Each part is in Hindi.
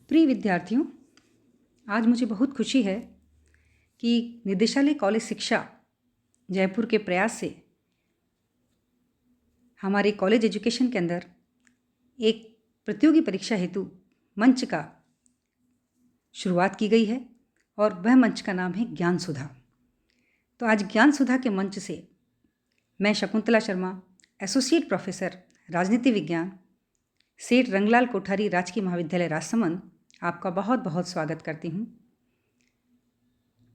प्रिय विद्यार्थियों, आज मुझे बहुत खुशी है कि निदेशालय कॉलेज शिक्षा जयपुर के प्रयास से हमारे कॉलेज एजुकेशन के अंदर एक प्रतियोगी परीक्षा हेतु मंच का शुरुआत की गई है और वह मंच का नाम है ज्ञान सुधा। तो आज ज्ञान सुधा के मंच से मैं शकुंतला शर्मा, एसोसिएट प्रोफेसर राजनीति विज्ञान, सेठ रंगलाल कोठारी राजकीय महाविद्यालय राजसमंद, आपका बहुत बहुत स्वागत करती हूँ।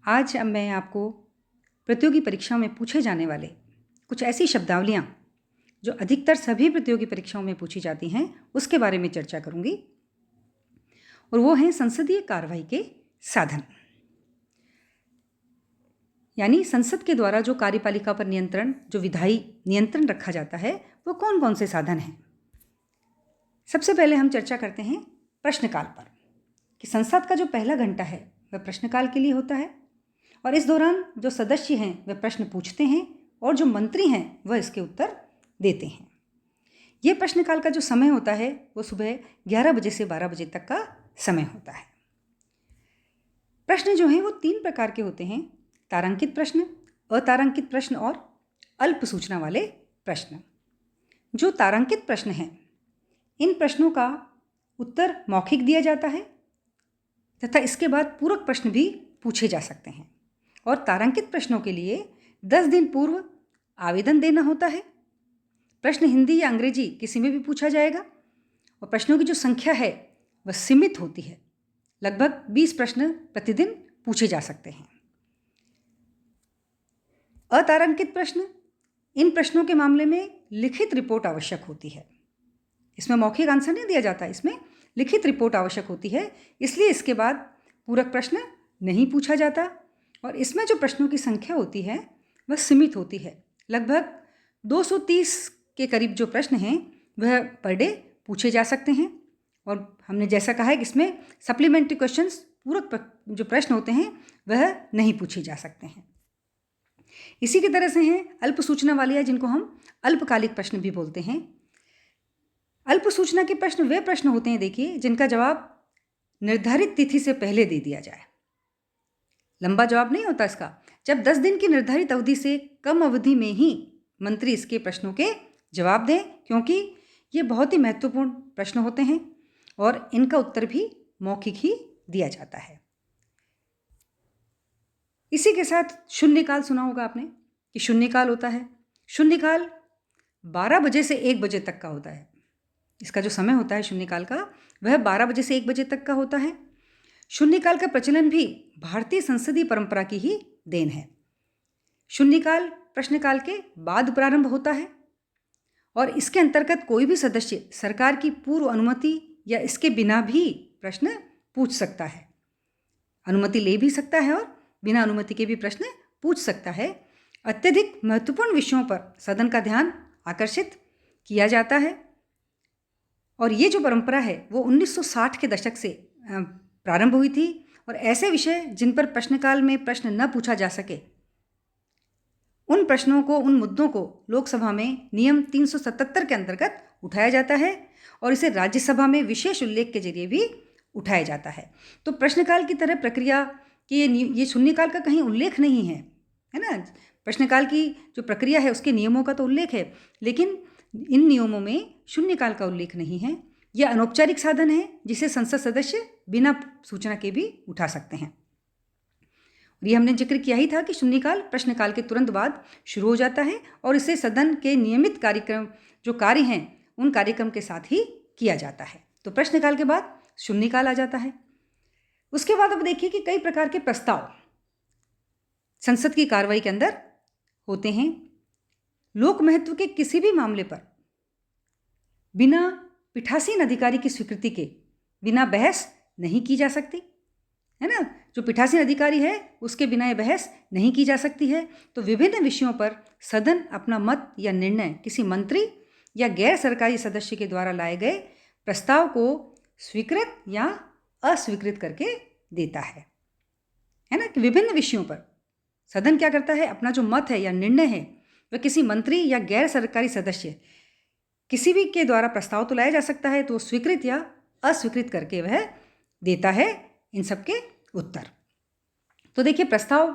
आज अब मैं आपको प्रतियोगी परीक्षाओं में पूछे जाने वाले कुछ ऐसी शब्दावलियाँ जो अधिकतर सभी प्रतियोगी परीक्षाओं में पूछी जाती हैं उसके बारे में चर्चा करूँगी, और वो हैं संसदीय कार्रवाई के साधन। यानी संसद के द्वारा जो कार्यपालिका पर नियंत्रण, जो विधायी नियंत्रण रखा जाता है, वो कौन कौन से साधन हैं। सबसे पहले हम चर्चा करते हैं प्रश्नकाल पर, कि संसद का जो पहला घंटा है वह प्रश्नकाल के लिए होता है, और इस दौरान जो सदस्य हैं वह प्रश्न पूछते हैं और जो मंत्री हैं वह इसके उत्तर देते हैं। ये प्रश्नकाल का जो समय होता है वो सुबह 11 बजे से 12 बजे तक का समय होता है। प्रश्न जो हैं वो 3 प्रकार के होते हैं: तारांकित प्रश्न, अतारांकित प्रश्न और अल्प सूचना वाले प्रश्न। जो तारांकित प्रश्न हैं, इन प्रश्नों का उत्तर मौखिक दिया जाता है तथा इसके बाद पूरक प्रश्न भी पूछे जा सकते हैं, और तारांकित प्रश्नों के लिए 10 दिन पूर्व आवेदन देना होता है। प्रश्न हिंदी या अंग्रेजी किसी में भी पूछा जाएगा, और प्रश्नों की जो संख्या है वह सीमित होती है। लगभग 20 प्रश्न प्रतिदिन पूछे जा सकते हैं। अतारांकित प्रश्न, इन प्रश्नों के मामले में लिखित रिपोर्ट आवश्यक होती है। इसमें मौखिक आंसर नहीं दिया जाता, इसमें लिखित रिपोर्ट आवश्यक होती है, इसलिए इसके बाद पूरक प्रश्न नहीं पूछा जाता, और इसमें जो प्रश्नों की संख्या होती है वह सीमित होती है। लगभग 230 के करीब जो प्रश्न हैं वह पर डे पूछे जा सकते हैं, और हमने जैसा कहा है कि इसमें सप्लीमेंट्री क्वेश्चंस, पूरक जो प्रश्न होते हैं वह नहीं पूछे जा सकते हैं। इसी की तरह से हैं अल्प सूचना वाले, जिनको हम अल्पकालिक प्रश्न भी बोलते हैं। अल्प सूचना के प्रश्न वे प्रश्न होते हैं, देखिए, जिनका जवाब निर्धारित तिथि से पहले दे दिया जाए। लंबा जवाब नहीं होता इसका। जब 10 दिन की निर्धारित अवधि से कम अवधि में ही मंत्री इसके प्रश्नों के जवाब दें, क्योंकि ये बहुत ही महत्वपूर्ण प्रश्न होते हैं और इनका उत्तर भी मौखिक ही दिया जाता है। इसी के साथ शून्यकाल सुना होगा आपने, कि शून्यकाल होता है। शून्यकाल 12 बजे से 1 बजे तक का होता है। इसका जो समय होता है शून्यकाल का, वह 12 बजे से 1 बजे तक का होता है। शून्यकाल का प्रचलन भी भारतीय संसदीय परंपरा की ही देन है। शून्यकाल प्रश्नकाल के बाद प्रारंभ होता है, और इसके अंतर्गत कोई भी सदस्य सरकार की पूर्व अनुमति या इसके बिना भी प्रश्न पूछ सकता है। अनुमति ले भी सकता है और बिना अनुमति के भी प्रश्न पूछ सकता है। अत्यधिक महत्वपूर्ण विषयों पर सदन का ध्यान आकर्षित किया जाता है, और ये जो परंपरा है वो 1960 के दशक से प्रारंभ हुई थी, और ऐसे विषय जिन पर प्रश्नकाल में प्रश्न न पूछा जा सके, उन प्रश्नों को, उन मुद्दों को लोकसभा में नियम 377 के अंतर्गत उठाया जाता है, और इसे राज्यसभा में विशेष उल्लेख के जरिए भी उठाया जाता है। तो प्रश्नकाल की तरह प्रक्रिया कि ये शून्यकाल का कहीं उल्लेख नहीं है, है ना। प्रश्नकाल की जो प्रक्रिया है उसके नियमों का तो उल्लेख है, लेकिन इन नियमों में शून्यकाल का उल्लेख नहीं है। यह अनौपचारिक साधन है जिसे संसद सदस्य बिना सूचना के भी उठा सकते हैं। और ये हमने जिक्र किया ही था कि शून्यकाल प्रश्नकाल के तुरंत बाद शुरू हो जाता है, और इसे सदन के नियमित कार्यक्रम, जो कार्य हैं, उन कार्यक्रम के साथ ही किया जाता है। तो प्रश्नकाल के बाद शून्यकाल आ जाता है। उसके बाद अब देखिए कि कई प्रकार के प्रस्ताव संसद की कार्रवाई के अंदर होते हैं। लोक महत्व के किसी भी मामले पर बिना पीठासीन अधिकारी की स्वीकृति के बिना बहस नहीं की जा सकती, है ना। जो पीठासीन अधिकारी है उसके बिना यह बहस नहीं की जा सकती है। तो विभिन्न विषयों पर सदन अपना मत या निर्णय किसी मंत्री या गैर सरकारी सदस्य के द्वारा लाए गए प्रस्ताव को स्वीकृत या अस्वीकृत करके देता है ना। कि विभिन्न विषयों पर सदन क्या करता है, अपना जो मत है या निर्णय है वह किसी मंत्री या गैर सरकारी सदस्य किसी भी के द्वारा प्रस्ताव तो लाया जा सकता है, तो स्वीकृत या अस्वीकृत करके वह देता है इन सब के उत्तर। तो देखिए, प्रस्ताव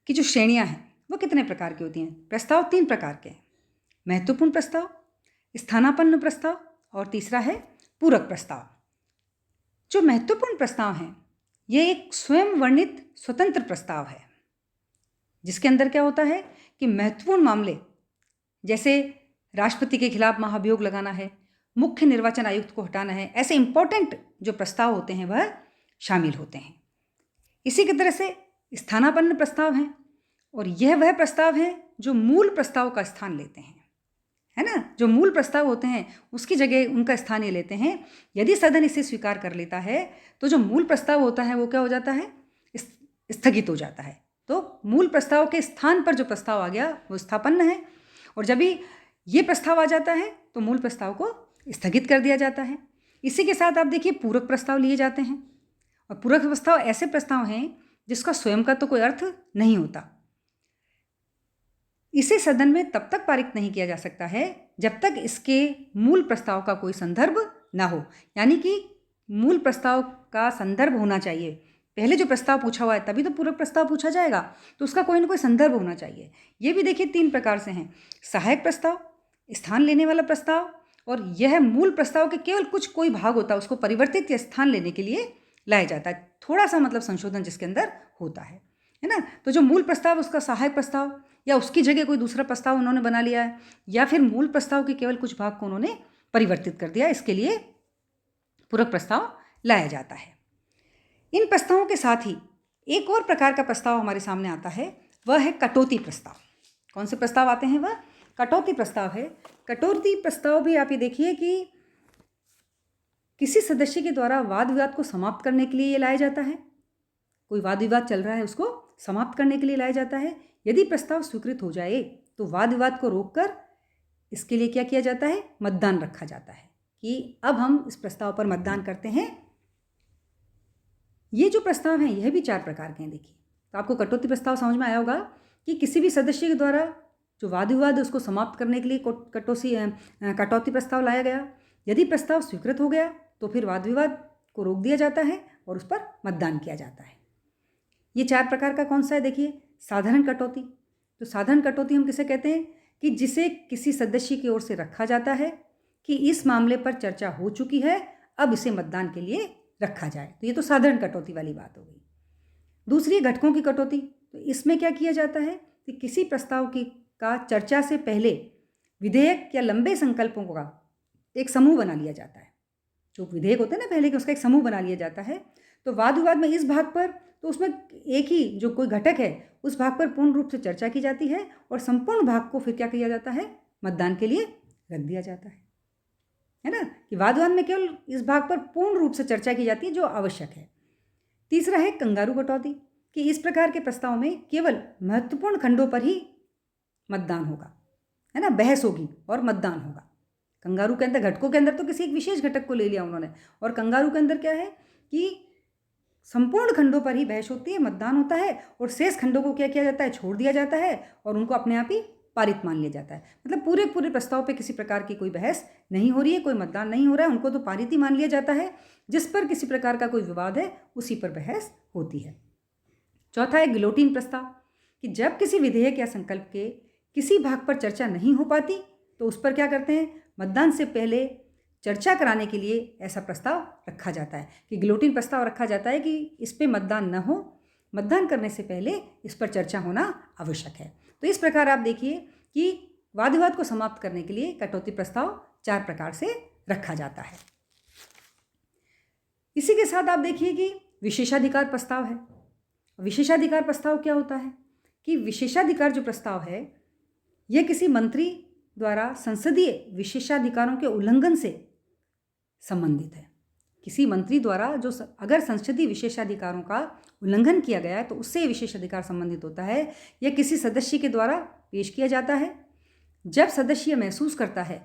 की जो श्रेणियां हैं वो कितने प्रकार की होती हैं। प्रस्ताव 3 प्रकार के हैं: महत्वपूर्ण प्रस्ताव, स्थानापन्न प्रस्ताव और तीसरा है पूरक प्रस्ताव। जो महत्वपूर्ण प्रस्ताव हैं ये एक स्वयं वर्णित स्वतंत्र प्रस्ताव है, जिसके अंदर क्या होता है कि महत्वपूर्ण मामले जैसे राष्ट्रपति के खिलाफ महाभियोग लगाना है, मुख्य निर्वाचन आयुक्त को हटाना है, ऐसे इंपॉर्टेंट जो प्रस्ताव होते हैं वह शामिल होते हैं। इसी की तरह से स्थानापन्न प्रस्ताव हैं, और यह वह प्रस्ताव है जो मूल प्रस्ताव का स्थान लेते हैं, है ना। जो मूल प्रस्ताव होते हैं उसकी जगह उनका स्थान ये लेते हैं। यदि सदन इसे स्वीकार कर लेता है तो जो मूल प्रस्ताव होता है वो क्या हो जाता है, स्थगित हो जाता है। तो मूल प्रस्ताव के स्थान पर जो प्रस्ताव आ गया वो स्थापन्न है, और जब भी ये प्रस्ताव आ जाता है तो मूल प्रस्ताव को स्थगित कर दिया जाता है। इसी के साथ आप देखिए पूरक प्रस्ताव लिए जाते हैं, और पूरक प्रस्ताव ऐसे प्रस्ताव हैं जिसका स्वयं का तो कोई अर्थ नहीं होता। इसे सदन में तब तक पारित नहीं किया जा सकता है जब तक इसके मूल प्रस्ताव का कोई संदर्भ ना हो, यानी कि मूल प्रस्ताव का संदर्भ होना चाहिए। पहले जो प्रस्ताव पूछा हुआ है तभी तो पूरक प्रस्ताव पूछा जाएगा, तो उसका कोई ना कोई संदर्भ होना चाहिए। ये भी देखिए 3 प्रकार से हैं: सहायक प्रस्ताव, स्थान लेने वाला प्रस्ताव, और यह मूल प्रस्ताव के केवल कुछ कोई भाग होता है उसको परिवर्तित या स्थान लेने के लिए लाया जाता है, थोड़ा सा मतलब संशोधन जिसके अंदर होता है ना। तो जो मूल प्रस्ताव उसका सहायक प्रस्ताव, या उसकी जगह कोई दूसरा प्रस्ताव उन्होंने बना लिया है, या फिर मूल प्रस्ताव के केवल कुछ भाग को उन्होंने परिवर्तित कर दिया, इसके लिए पूरक प्रस्ताव लाया जाता है। इन प्रस्तावों के साथ ही एक और प्रकार का प्रस्ताव हमारे सामने आता है, वह है कटौती प्रस्ताव। कौन से प्रस्ताव आते हैं? वह कटौती प्रस्ताव है। कटौती प्रस्ताव भी आप ये देखिए कि किसी सदस्य के द्वारा वाद विवाद को समाप्त करने के लिए ये लाया जाता है। कोई वाद विवाद चल रहा है उसको समाप्त करने के लिए लाया जाता है। यदि प्रस्ताव स्वीकृत हो जाए तो वाद विवाद को रोककर इसके लिए क्या किया जाता है, मतदान रखा जाता है कि अब हम इस प्रस्ताव पर मतदान करते हैं। ये जो प्रस्ताव हैं यह भी 4 प्रकार के हैं। देखिए, तो आपको कटौती प्रस्ताव समझ में आया होगा कि किसी भी सदस्य के द्वारा जो वाद विवाद है उसको समाप्त करने के लिए कटौती प्रस्ताव लाया गया। यदि प्रस्ताव स्वीकृत हो गया तो फिर वाद विवाद को रोक दिया जाता है और उस पर मतदान किया जाता है। ये 4 प्रकार का कौन सा है? देखिए, साधारण कटौती। तो साधारण कटौती हम किसे कहते हैं कि जिसे किसी सदस्य की ओर से रखा जाता है कि इस मामले पर चर्चा हो चुकी है, अब इसे मतदान के लिए रखा जाए। तो ये तो साधारण कटौती वाली बात हो गई। दूसरी घटकों की कटौती। तो इसमें क्या किया जाता है कि किसी प्रस्ताव का चर्चा से पहले विधेयक या लंबे संकल्पों का एक समूह बना लिया जाता है। जो विधेयक होते हैं ना पहले के, उसका एक समूह बना लिया जाता है। तो वाद विवाद में इस भाग पर, तो उसमें एक ही जो कोई घटक है उस भाग पर पूर्ण रूप से चर्चा की जाती है, और संपूर्ण भाग को फिर क्या किया जाता है, मतदान के लिए रख दिया जाता है ना। कि वाद विवाद में केवल इस भाग पर पूर्ण रूप से चर्चा की जाती है जो आवश्यक है। तीसरा है कंगारू कटौती, कि इस प्रकार के प्रस्ताव में केवल महत्वपूर्ण खंडों पर ही मतदान होगा, है ना, बहस होगी और मतदान होगा। कंगारू के अंदर, घटकों के अंदर तो किसी एक विशेष घटक को ले लिया उन्होंने, और कंगारू के अंदर क्या है कि संपूर्ण खंडों पर ही बहस होती है, मतदान होता है, और शेष खंडों को क्या किया जाता है, छोड़ दिया जाता है और उनको अपने आप ही पारित मान लिया जाता है। मतलब पूरे प्रस्ताव पे किसी प्रकार की कोई बहस नहीं हो रही है, कोई मतदान नहीं हो रहा है, उनको तो पारित ही मान लिया जाता है। जिस पर किसी प्रकार का कोई विवाद है उसी पर बहस होती है। चौथा है गिलोटिन प्रस्ताव, कि जब किसी विधेयक या संकल्प के किसी भाग पर चर्चा नहीं हो पाती तो उस पर क्या करते हैं, मतदान से पहले चर्चा कराने के लिए ऐसा प्रस्ताव रखा जाता है। कि गिलोटिन प्रस्ताव रखा जाता है कि इस पर मतदान न हो, मतदान करने से पहले इस पर चर्चा होना आवश्यक है। तो इस प्रकार आप देखिए कि वाद विवाद को समाप्त करने के लिए कटौती प्रस्ताव 4 प्रकार से रखा जाता है। इसी के साथ आप देखिए कि विशेषाधिकार प्रस्ताव है। विशेषाधिकार प्रस्ताव क्या होता है कि विशेषाधिकार जो प्रस्ताव है यह किसी मंत्री द्वारा संसदीय विशेषाधिकारों के उल्लंघन से संबंधित है। किसी मंत्री द्वारा जो अगर संसदीय विशेषाधिकारों का उल्लंघन किया गया है तो उससे विशेषाधिकार संबंधित होता है। यह किसी सदस्य के द्वारा पेश किया जाता है जब सदस्य महसूस करता है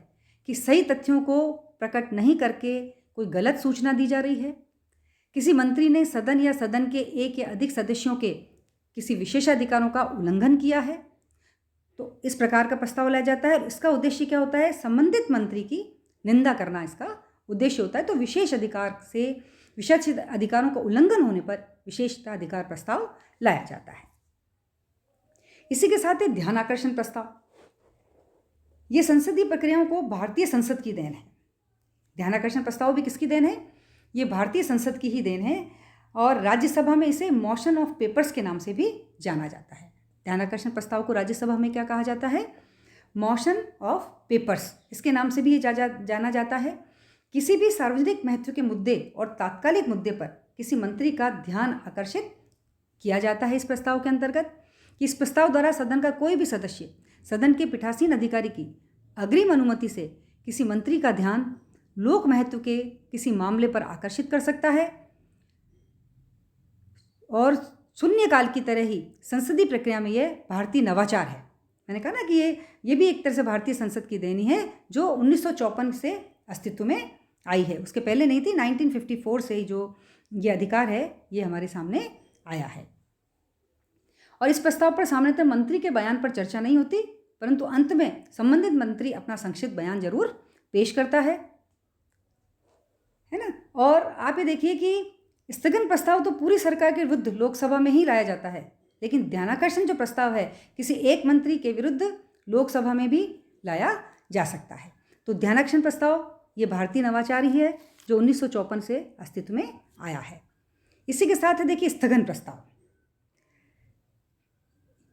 कि सही तथ्यों को प्रकट नहीं करके कोई गलत सूचना दी जा रही है, किसी मंत्री ने सदन या सदन के एक या अधिक सदस्यों के किसी विशेषाधिकारों का उल्लंघन किया है, तो इस प्रकार का प्रस्ताव लाया जाता है। इसका उद्देश्य क्या होता है, संबंधित मंत्री की निंदा करना इसका उद्देश्य होता है। तो विशेष अधिकार से विशेष अधिकारों का उल्लंघन होने पर विशेषाधिकार प्रस्ताव लाया जाता है। इसी के साथ ही ध्यान आकर्षण प्रस्ताव, ये संसदीय प्रक्रियाओं को भारतीय संसद की देन है। ध्यान आकर्षण प्रस्ताव भी किसकी देन है? ये भारतीय संसद की ही देन है और राज्यसभा में इसे मोशन ऑफ पेपर्स के नाम से भी जाना जाता है। ध्यान आकर्षण प्रस्ताव को राज्यसभा में क्या कहा जाता है? मोशन ऑफ पेपर्स, इसके नाम से भी ये जाना जाता है। किसी भी सार्वजनिक महत्व के मुद्दे और तात्कालिक मुद्दे पर किसी मंत्री का ध्यान आकर्षित किया जाता है इस प्रस्ताव के अंतर्गत कि इस प्रस्ताव द्वारा सदन का कोई भी सदस्य सदन के पीठासीन अधिकारी की अग्रिम अनुमति से किसी मंत्री का ध्यान लोक महत्व के किसी मामले पर आकर्षित कर सकता है और शून्यकाल की तरह ही संसदीय प्रक्रिया में यह भारतीय नवाचार है। मैंने कहा ना कि ये भी एक तरह से भारतीय संसद की देनी है जो 1954 से अस्तित्व में आई है, उसके पहले नहीं थी। 1954 से ही जो ये अधिकार है ये हमारे सामने आया है। और इस प्रस्ताव पर सामान्यतः मंत्री के बयान पर चर्चा नहीं होती, परंतु अंत में संबंधित मंत्री अपना संक्षिप्त बयान जरूर पेश करता है ना। और आप ये देखिए कि स्थगन प्रस्ताव तो पूरी सरकार के विरुद्ध लोकसभा में ही लाया जाता है, लेकिन ध्यानाकर्षण जो प्रस्ताव है किसी एक मंत्री के विरुद्ध लोकसभा में भी लाया जा सकता है। तो ध्यानाकर्षण प्रस्ताव ये भारतीय नवाचार ही है जो 1954 से अस्तित्व में आया है। इसी के साथ है देखिए स्थगन प्रस्ताव।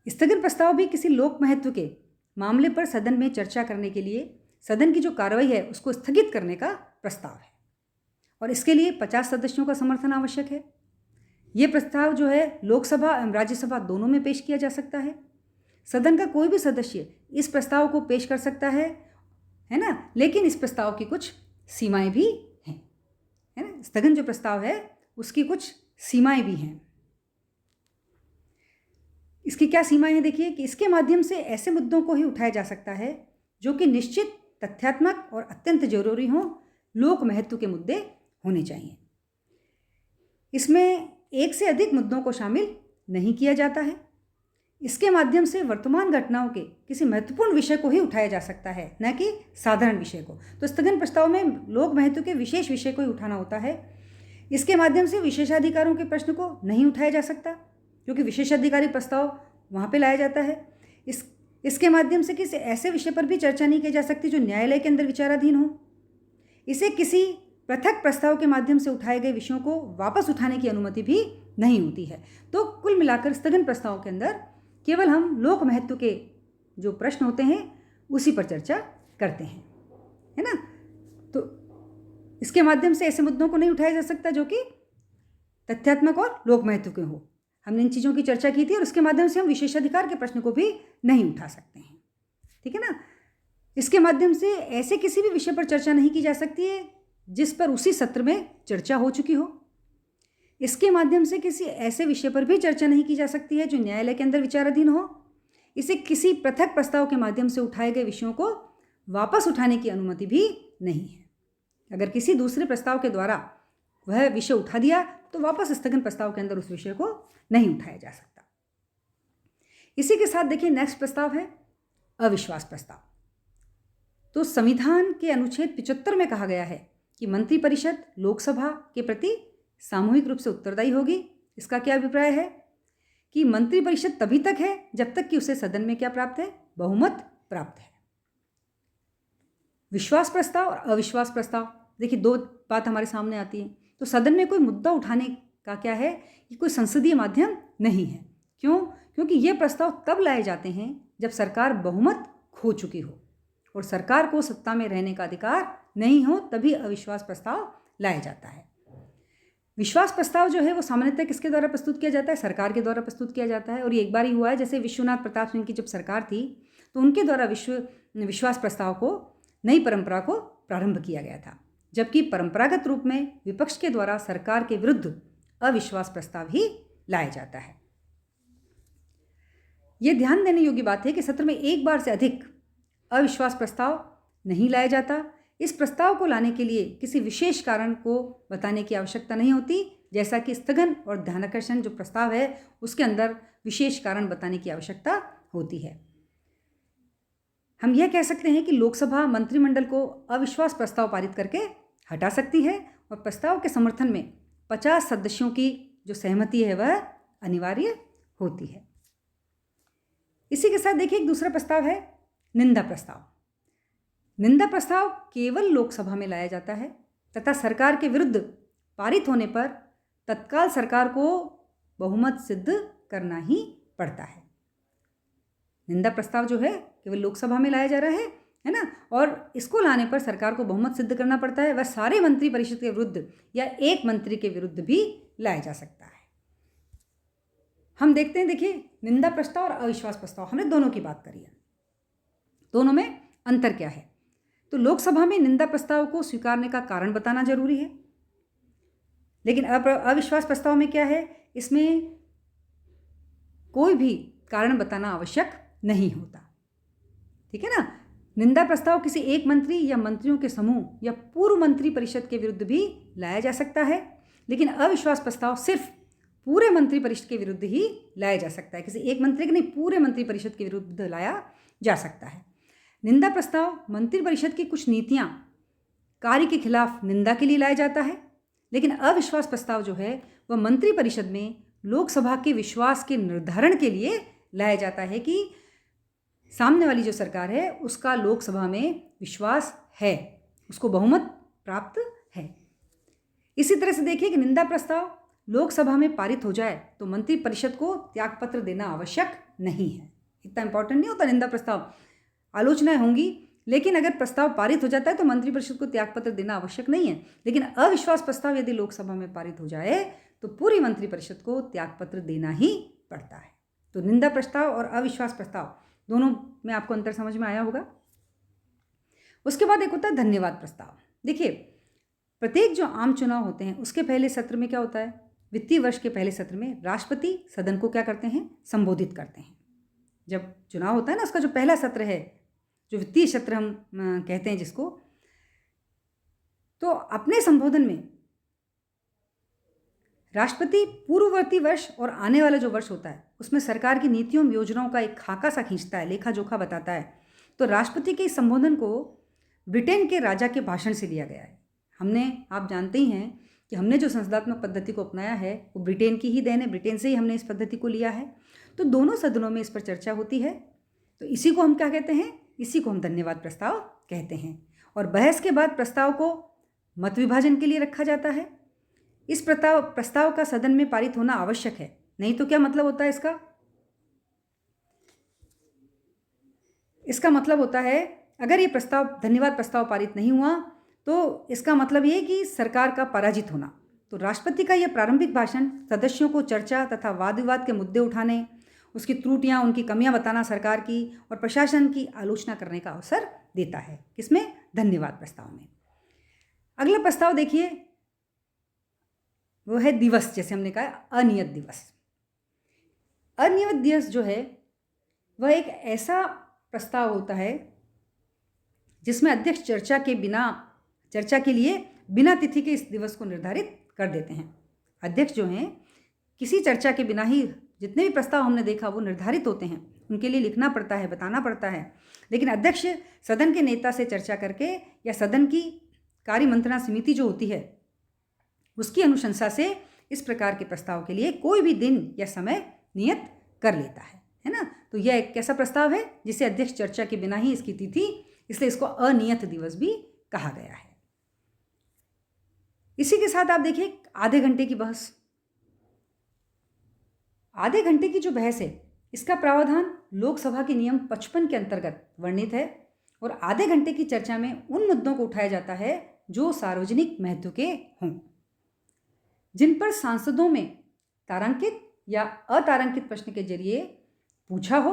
स्थगन प्रस्ताव भी किसी लोक महत्व के मामले पर सदन में चर्चा करने के लिए सदन की जो कार्रवाई है उसको स्थगित करने का प्रस्ताव है और इसके लिए 50 सदस्यों का समर्थन आवश्यक है। ये प्रस्ताव जो है लोकसभा एवं राज्यसभा दोनों में पेश किया जा सकता है। सदन का कोई भी सदस्य इस प्रस्ताव को पेश कर सकता है ना, लेकिन इस प्रस्ताव की कुछ सीमाएं भी हैं, है ना। स्थगन जो प्रस्ताव है उसकी कुछ सीमाएं भी हैं। इसकी क्या सीमाएं हैं देखिए कि इसके माध्यम से ऐसे मुद्दों को ही उठाया जा सकता है जो कि निश्चित तथ्यात्मक और अत्यंत जरूरी हों, लोक महत्व के मुद्दे होने चाहिए। इसमें एक से अधिक मुद्दों को शामिल नहीं किया जाता है। इसके माध्यम से वर्तमान घटनाओं के किसी महत्वपूर्ण विषय को ही उठाया जा सकता है, न कि साधारण विषय को। तो स्थगन प्रस्ताव में लोक महत्व के विशेष विषय को ही उठाना होता है। इसके माध्यम से विशेषाधिकारों के प्रश्न को नहीं उठाया जा सकता क्योंकि विशेषाधिकारी प्रस्ताव वहाँ पे लाया जाता है। इसके माध्यम से किसी ऐसे विषय पर भी चर्चा नहीं की जा सकती जो न्यायालय के अंदर विचाराधीन हो। इसे किसी पृथक प्रस्ताव के माध्यम से उठाए गए विषयों को वापस उठाने की अनुमति भी नहीं होती है। तो कुल मिलाकर स्थगन प्रस्ताव के अंदर केवल हम लोक महत्व के जो प्रश्न होते हैं उसी पर चर्चा करते हैं, है ना। तो इसके माध्यम से ऐसे मुद्दों को नहीं उठाया जा सकता जो कि तथ्यात्मक और लोक महत्व के हो। हमने इन चीज़ों की चर्चा की थी और उसके माध्यम से हम विशेषाधिकार के प्रश्न को भी नहीं उठा सकते हैं, ठीक है ना। इसके माध्यम से ऐसे किसी भी विषय पर चर्चा नहीं की जा सकती है जिस पर उसी सत्र में चर्चा हो चुकी हो। इसके माध्यम से किसी ऐसे विषय पर भी चर्चा नहीं की जा सकती है जो न्यायालय के अंदर विचाराधीन हो। इसे किसी पृथक प्रस्ताव के माध्यम से उठाए गए विषयों को वापस उठाने की अनुमति भी नहीं है। अगर किसी दूसरे प्रस्ताव के द्वारा वह विषय उठा दिया तो वापस स्थगन प्रस्ताव के अंदर उस विषय को नहीं उठाया जा सकता। इसी के साथ देखिए नेक्स्ट प्रस्ताव है अविश्वास प्रस्ताव। तो संविधान के अनुच्छेद 75 में कहा गया है कि मंत्रिपरिषद लोकसभा के प्रति सामूहिक रूप से उत्तरदायी होगी। इसका क्या अभिप्राय है कि मंत्रिपरिषद तभी तक है जब तक कि उसे सदन में क्या प्राप्त है? बहुमत प्राप्त है। विश्वास प्रस्ताव और अविश्वास प्रस्ताव, देखिए दो बात हमारे सामने आती है। तो सदन में कोई मुद्दा उठाने का क्या है कि कोई संसदीय माध्यम नहीं है। क्यों? क्योंकि ये प्रस्ताव तब लाए जाते हैं जब सरकार बहुमत खो चुकी हो और सरकार को सत्ता में रहने का अधिकार नहीं हो, तभी अविश्वास प्रस्ताव लाया जाता है। विश्वास प्रस्ताव जो है वो सामान्यतः किसके द्वारा प्रस्तुत किया जाता है? सरकार के द्वारा प्रस्तुत किया जाता है। और ये एक बार ही हुआ है, जैसे विश्वनाथ प्रताप सिंह की जब सरकार थी तो उनके द्वारा विश्वास प्रस्ताव को नई परंपरा को प्रारंभ किया गया था, जबकि परंपरागत रूप में विपक्ष के द्वारा सरकार के विरुद्ध अविश्वास प्रस्ताव ही लाया जाता है। ये ध्यान देने योग्य बात है कि सत्र में एक बार से अधिक अविश्वास प्रस्ताव नहीं लाया जाता। इस प्रस्ताव को लाने के लिए किसी विशेष कारण को बताने की आवश्यकता नहीं होती, जैसा कि स्थगन और ध्यानाकर्षण जो प्रस्ताव है उसके अंदर विशेष कारण बताने की आवश्यकता होती है। हम यह कह सकते हैं कि लोकसभा मंत्रिमंडल को अविश्वास प्रस्ताव पारित करके हटा सकती है और प्रस्ताव के समर्थन में 50 सदस्यों की जो सहमति है वह अनिवार्य होती है। इसी के साथ देखिए एक दूसरा प्रस्ताव है निंदा प्रस्ताव। निंदा प्रस्ताव केवल लोकसभा में लाया जाता है तथा सरकार के विरुद्ध पारित होने पर तत्काल सरकार को बहुमत सिद्ध करना ही पड़ता है। निंदा प्रस्ताव जो है केवल लोकसभा में लाया जा रहा है ना, और इसको लाने पर सरकार को बहुमत सिद्ध करना पड़ता है। वह सारे मंत्री परिषद के विरुद्ध या एक मंत्री के विरुद्ध भी लाया जा सकता है। हम देखते हैं, देखिए निंदा प्रस्ताव और अविश्वास प्रस्ताव, हमने दोनों की बात करी है, दोनों में अंतर क्या है। तो लोकसभा में निंदा प्रस्ताव को स्वीकारने का कारण बताना जरूरी है, लेकिन अविश्वास प्रस्ताव में क्या है, इसमें कोई भी कारण बताना आवश्यक नहीं होता। ठीक है ना। निंदा प्रस्ताव किसी एक मंत्री या मंत्रियों के समूह या पूर्व मंत्री परिषद के विरुद्ध भी लाया जा सकता है, लेकिन अविश्वास प्रस्ताव सिर्फ पूरे मंत्री परिषद के विरुद्ध ही लाया जा सकता है। किसी एक मंत्री के नहीं, पूरे मंत्री परिषद के विरुद्ध लाया जा सकता है। निंदा प्रस्ताव मंत्री परिषद की कुछ नीतियां कार्य के खिलाफ निंदा के लिए लाया जाता है, लेकिन अविश्वास प्रस्ताव जो है वह मंत्री परिषद में लोकसभा के विश्वास के निर्धारण के लिए लाया जाता है कि सामने वाली जो सरकार है उसका लोकसभा में विश्वास है, उसको बहुमत प्राप्त है। इसी तरह से देखिए कि निंदा प्रस्ताव लोकसभा में पारित हो जाए तो मंत्री परिषद को त्यागपत्र देना आवश्यक नहीं है। इतना इंपॉर्टेंट नहीं होता निंदा प्रस्ताव, आलोचनाएं होंगी, लेकिन अगर प्रस्ताव पारित हो जाता है तो मंत्री परिषद को त्यागपत्र देना आवश्यक नहीं है। लेकिन अविश्वास प्रस्ताव यदि लोकसभा में पारित हो जाए तो पूरी मंत्री परिषद को त्यागपत्र देना ही पड़ता है। तो निंदा प्रस्ताव और अविश्वास प्रस्ताव दोनों में आपको अंतर समझ में आया होगा। उसके बाद एक होता है धन्यवाद प्रस्ताव। देखिए प्रत्येक जो आम चुनाव होते हैं उसके पहले सत्र में क्या होता है, वित्तीय वर्ष के पहले सत्र में राष्ट्रपति सदन को क्या करते हैं, संबोधित करते हैं। जब चुनाव होता है ना, उसका जो पहला सत्र है, जो वित्तीय सत्र हम कहते हैं जिसको, तो अपने संबोधन में राष्ट्रपति पूर्ववर्ती वर्ष और आने वाला जो वर्ष होता है उसमें सरकार की नीतियों योजनाओं का एक खाका सा खींचता है, लेखा जोखा बताता है। तो राष्ट्रपति के इस संबोधन को ब्रिटेन के राजा के भाषण से लिया गया है। आप जानते ही हैं कि हमने जो संसदात्मक पद्धति को अपनाया है वो ब्रिटेन की ही देन है, ब्रिटेन से ही हमने इस पद्धति को लिया है। तो दोनों सदनों में इस पर चर्चा होती है, तो इसी को हम क्या कहते हैं, इसी को हम धन्यवाद प्रस्ताव कहते हैं। और बहस के बाद प्रस्ताव को मत विभाजन के लिए रखा जाता है। इस प्रस्ताव का सदन में पारित होना आवश्यक है, नहीं तो क्या मतलब होता है इसका मतलब होता है अगर ये धन्यवाद प्रस्ताव पारित नहीं हुआ तो इसका मतलब ये कि सरकार का पराजित होना। तो राष्ट्रपति का यह प्रारंभिक भाषण सदस्यों को चर्चा तथा वाद विवाद के मुद्दे उठाने, उसकी त्रुटियां, उनकी कमियां बताना सरकार की, और प्रशासन की आलोचना करने का अवसर देता है। किसमें, धन्यवाद प्रस्ताव में। अगला प्रस्ताव देखिए, वो है दिवस, जैसे हमने कहा अनियत दिवस। अनियत दिवस जो है वह एक ऐसा प्रस्ताव होता है जिसमें अध्यक्ष चर्चा के लिए बिना तिथि के इस दिवस को निर्धारित कर देते हैं। अध्यक्ष जो हैं किसी चर्चा के बिना ही जितने भी प्रस्ताव हमने देखा वो निर्धारित होते हैं, उनके लिए लिखना पड़ता है, बताना पड़ता है। लेकिन अध्यक्ष सदन के नेता से चर्चा करके या सदन की कार्य मंत्रणा समिति जो होती है उसकी अनुशंसा से इस प्रकार के प्रस्ताव के लिए कोई भी दिन या समय नियत कर लेता है ना। तो यह एक कैसा प्रस्ताव है जिसे अध्यक्ष चर्चा के बिना ही इसकी तिथि, इसलिए इसको अनियत दिवस भी कहा गया है। इसी के साथ आप देखिए आधे घंटे की बहस। आधे घंटे की जो बहस है इसका प्रावधान लोकसभा के नियम 55 के अंतर्गत वर्णित है, और आधे घंटे की चर्चा में उन मुद्दों को उठाया जाता है जो सार्वजनिक महत्व के हों, जिन पर सांसदों में तारांकित या अतारांकित प्रश्न के जरिए पूछा हो,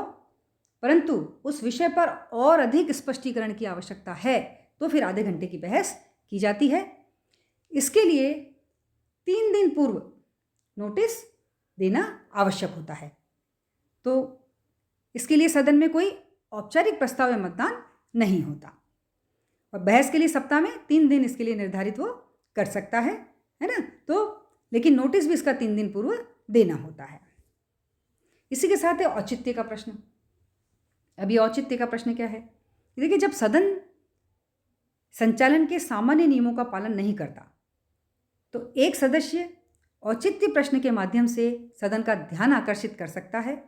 परंतु उस विषय पर और अधिक स्पष्टीकरण की आवश्यकता है तो फिर आधे घंटे की बहस की जाती है। इसके लिए 3 दिन पूर्व नोटिस देना आवश्यक होता है। तो इसके लिए सदन में कोई औपचारिक प्रस्ताव या मतदान नहीं होता, और बहस के लिए सप्ताह में 3 दिन इसके लिए निर्धारित वो कर सकता है ना। तो लेकिन नोटिस भी इसका 3 दिन पूर्व देना होता है। इसी के साथ है औचित्य का प्रश्न। अभी औचित्य का प्रश्न क्या है, देखिए जब सदन संचालन के सामान्य नियमों का पालन नहीं करता तो एक सदस्य औचित्य प्रश्न के माध्यम से सदन का ध्यान आकर्षित कर सकता है।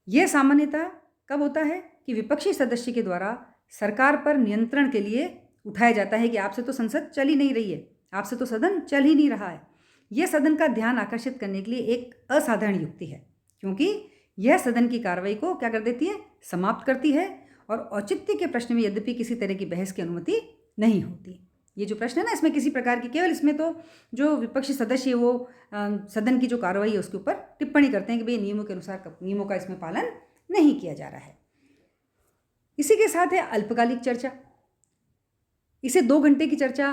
यह सामान्यतः कब होता है कि विपक्षी सदस्य के द्वारा सरकार पर नियंत्रण के लिए उठाया जाता है कि आपसे तो संसद चल ही नहीं रही है, आपसे तो सदन चल ही नहीं रहा है। यह सदन का ध्यान आकर्षित करने के लिए एक असाधारण युक्ति है, क्योंकि यह सदन की कार्रवाई को क्या कर देती है, समाप्त करती है। और औचित्य के प्रश्न में यद्यपि किसी तरह की बहस की अनुमति नहीं होती। ये जो प्रश्न है ना, इसमें किसी प्रकार की, केवल इसमें तो जो विपक्षी सदस्य है वो सदन की जो कार्रवाई है उसके ऊपर टिप्पणी करते हैं कि भाई नियमों के अनुसार नियमों का इसमें पालन नहीं किया जा रहा है। इसी के साथ है अल्पकालिक चर्चा। इसे 2 घंटे की चर्चा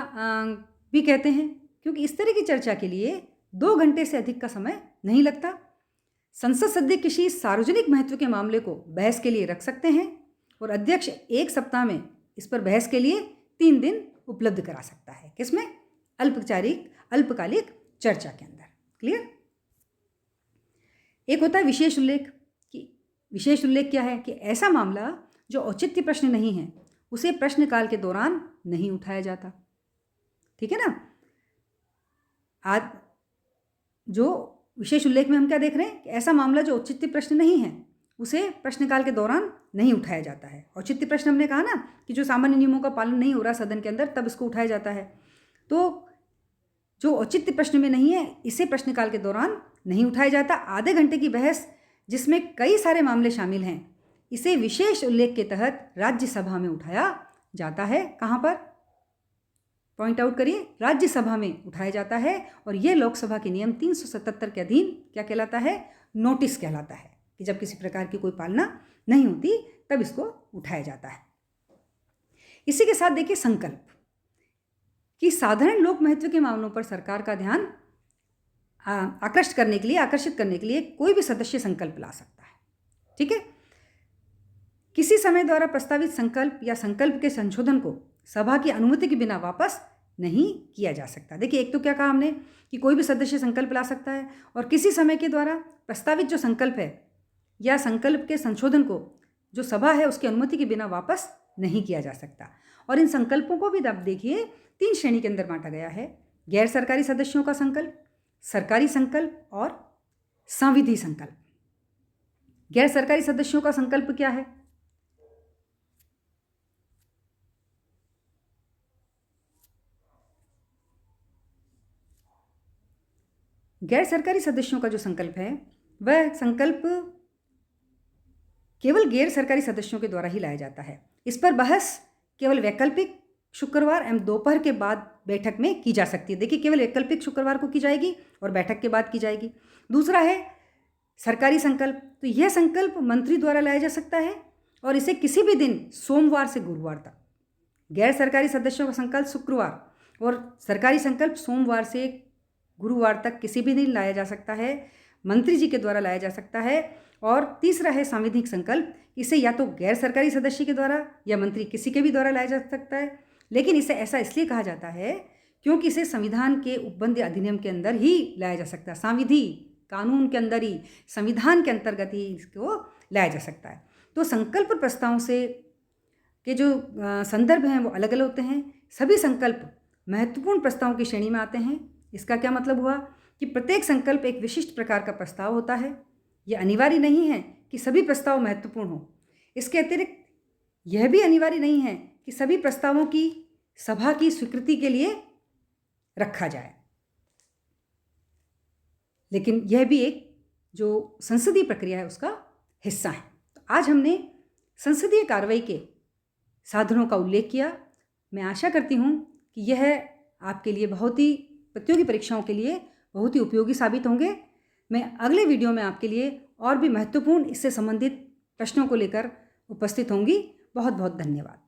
भी कहते हैं, क्योंकि इस तरह की चर्चा के लिए 2 घंटे से अधिक का समय नहीं लगता। संसद सदस्य किसी सार्वजनिक महत्व के मामले को बहस के लिए रख सकते हैं और अध्यक्ष 1 सप्ताह में इस पर बहस के लिए 3 दिन उपलब्ध करा सकता है। किसमें? अल्पकालिक चर्चा के अंदर। क्लियर? एक होता है विशेष उल्लेख। कि विशेष उल्लेख क्या है? कि ऐसा मामला जो औचित्य प्रश्न नहीं है उसे प्रश्नकाल के दौरान नहीं उठाया जाता। ठीक है ना? आज जो विशेष उल्लेख में हम क्या देख रहे हैं कि ऐसा मामला जो औचित्य प्रश्न नहीं है उसे प्रश्नकाल के दौरान नहीं उठाया जाता है। औचित्य प्रश्न हमने कहा ना कि जो सामान्य नियमों का पालन नहीं हो रहा सदन के अंदर, तब इसको उठाया जाता है। तो जो औचित्य प्रश्न में नहीं है इसे प्रश्नकाल के दौरान नहीं उठाया जाता। आधे घंटे की बहस जिसमें कई सारे मामले शामिल हैं, इसे विशेष उल्लेख के तहत राज्यसभा में उठाया जाता है। कहाँ पर? पॉइंट आउट करिए। राज्यसभा में उठाया जाता है। और यह लोकसभा के नियम 377 के अधीन क्या कहलाता है? नोटिस कहलाता है, कि जब किसी प्रकार की कोई पालना नहीं होती तब इसको उठाया जाता है। इसी के साथ देखिए संकल्प, कि साधारण लोक महत्व के मामलों पर सरकार का ध्यान आकर्षित करने के लिए कोई भी सदस्य संकल्प ला सकता है। ठीक है? किसी समय द्वारा प्रस्तावित संकल्प या संकल्प के संशोधन को सभा की अनुमति के बिना वापस नहीं किया जा सकता। देखिए, एक तो क्या कहा हमने कि कोई भी सदस्य संकल्प ला सकता है, और किसी समय के द्वारा प्रस्तावित जो संकल्प है या संकल्प के संशोधन को जो सभा है उसकी अनुमति के बिना वापस नहीं किया जा सकता। और इन संकल्पों को भी अब देखिए 3 श्रेणी के अंदर बांटा गया है। गैर सरकारी सदस्यों का संकल्प, सरकारी संकल्प और संविधि संकल्प। गैर सरकारी सदस्यों का संकल्प क्या है? गैर सरकारी सदस्यों का जो संकल्प है वह संकल्प केवल गैर सरकारी सदस्यों के द्वारा ही लाया जाता है। इस पर बहस केवल वैकल्पिक शुक्रवार एवं दोपहर के बाद बैठक में की जा सकती है। देखिए, केवल वैकल्पिक शुक्रवार को की जाएगी और बैठक के बाद की जाएगी। दूसरा है सरकारी संकल्प। तो यह संकल्प मंत्री द्वारा लाया जा सकता है और इसे किसी भी दिन सोमवार से गुरुवार तक। गैर सरकारी सदस्यों का संकल्प शुक्रवार और सरकारी संकल्प सोमवार से गुरुवार तक किसी भी दिन लाया जा सकता है, मंत्री जी के द्वारा लाया जा सकता है। और तीसरा है सांविधिक संकल्प। इसे या तो गैर सरकारी सदस्य के द्वारा या मंत्री किसी के भी द्वारा लाया जा सकता है, लेकिन इसे ऐसा इसलिए कहा जाता है क्योंकि इसे संविधान के उपबंध अधिनियम के अंदर ही लाया जा सकता है। सांविधि कानून के अंदर ही, संविधान के अंतर्गत ही इसको लाया जा सकता है। तो संकल्प प्रस्तावों से के जो संदर्भ हैं वो अलग अलग होते हैं। सभी संकल्प महत्वपूर्ण प्रस्तावों की श्रेणी में आते हैं। इसका क्या मतलब हुआ कि प्रत्येक संकल्प एक विशिष्ट प्रकार का प्रस्ताव होता है। यह अनिवार्य नहीं है कि सभी प्रस्ताव महत्वपूर्ण हो। इसके अतिरिक्त यह भी अनिवार्य नहीं है कि सभी प्रस्तावों की सभा की स्वीकृति के लिए रखा जाए, लेकिन यह भी एक जो संसदीय प्रक्रिया है उसका हिस्सा है। तो आज हमने संसदीय कार्रवाई के साधनों का उल्लेख किया। मैं आशा करती हूँ कि यह आपके लिए बहुत ही प्रतियोगी परीक्षाओं के लिए बहुत ही उपयोगी साबित होंगे। मैं अगले वीडियो में आपके लिए और भी महत्वपूर्ण इससे संबंधित प्रश्नों को लेकर उपस्थित होंगी। बहुत बहुत धन्यवाद।